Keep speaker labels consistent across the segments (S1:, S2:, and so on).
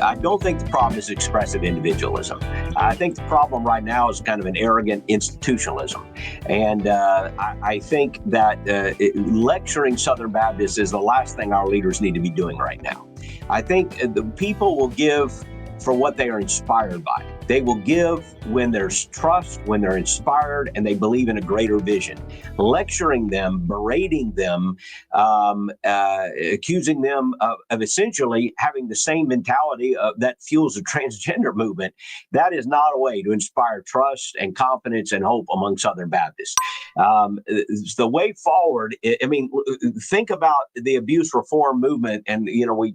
S1: I don't think the problem is expressive individualism. I think the problem right now is kind of an arrogant institutionalism. And I think that lecturing Southern Baptists is the last thing our leaders need to be doing right now. I think the people will give for what they are inspired by. They will give when there's trust, when they're inspired, and they believe in a greater vision. Lecturing them, berating them, accusing them of essentially having the same mentality that fuels the transgender movement, that is not a way to inspire trust and confidence and hope among Southern Baptists. The way forward, I mean, think about the abuse reform movement, and,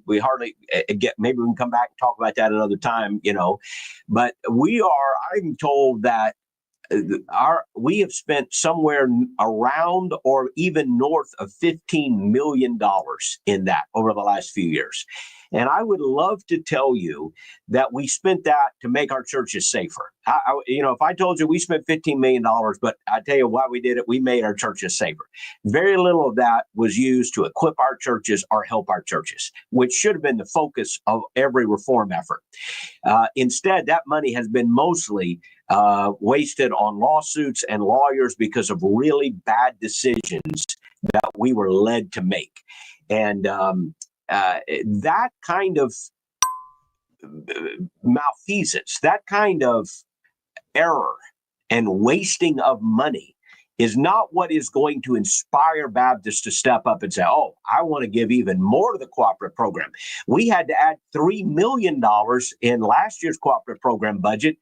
S1: we hardly get, maybe we can come back and talk about that another time, but I'm told that we have spent somewhere around or even north of $15 million in that over the last few years. And I would love to tell you that we spent that to make our churches safer. If I told you we spent $15 million, but I tell you why we did it, we made our churches safer. Very little of that was used to equip our churches or help our churches, which should have been the focus of every reform effort. Instead, that money has been mostly wasted on lawsuits and lawyers because of really bad decisions that we were led to make. And that kind of malfeasance, that kind of error and wasting of money is not what is going to inspire Baptists to step up and say, oh, I want to give even more to the cooperative program. We had to add $3 million in last year's cooperative program budget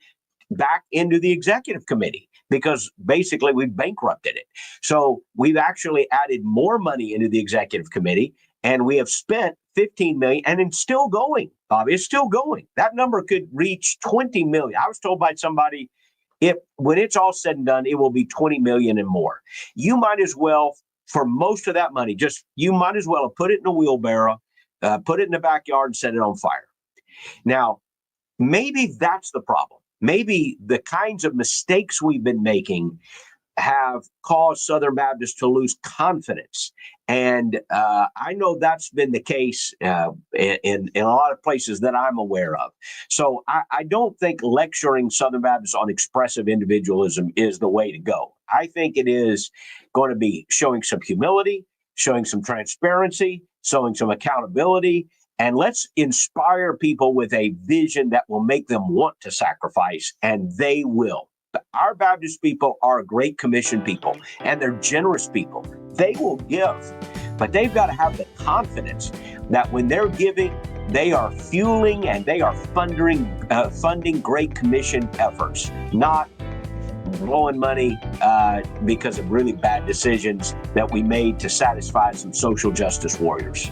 S1: back into the executive committee because basically we bankrupted it. So we've actually added more money into the executive committee, and we have spent $15 million, and it's still going, Bobby. It's still going. That number could reach $20 million. I was told by somebody, when it's all said and done, it will be $20 million and more. You might as well, for most of that money, you might as well have put it in a wheelbarrow, put it in the backyard, and set it on fire. Now, maybe that's the problem. Maybe the kinds of mistakes we've been making have caused Southern Baptists to lose confidence. And I know that's been the case in a lot of places that I'm aware of. So I don't think lecturing Southern Baptists on expressive individualism is the way to go. I think it is going to be showing some humility, showing some transparency, showing some accountability, and let's inspire people with a vision that will make them want to sacrifice, and they will. Our Baptist people are a Great Commission people, and they're generous people. They will give, but they've got to have the confidence that when they're giving, they are fueling and they are funding Great Commission efforts, not blowing money because of really bad decisions that we made to satisfy some social justice warriors.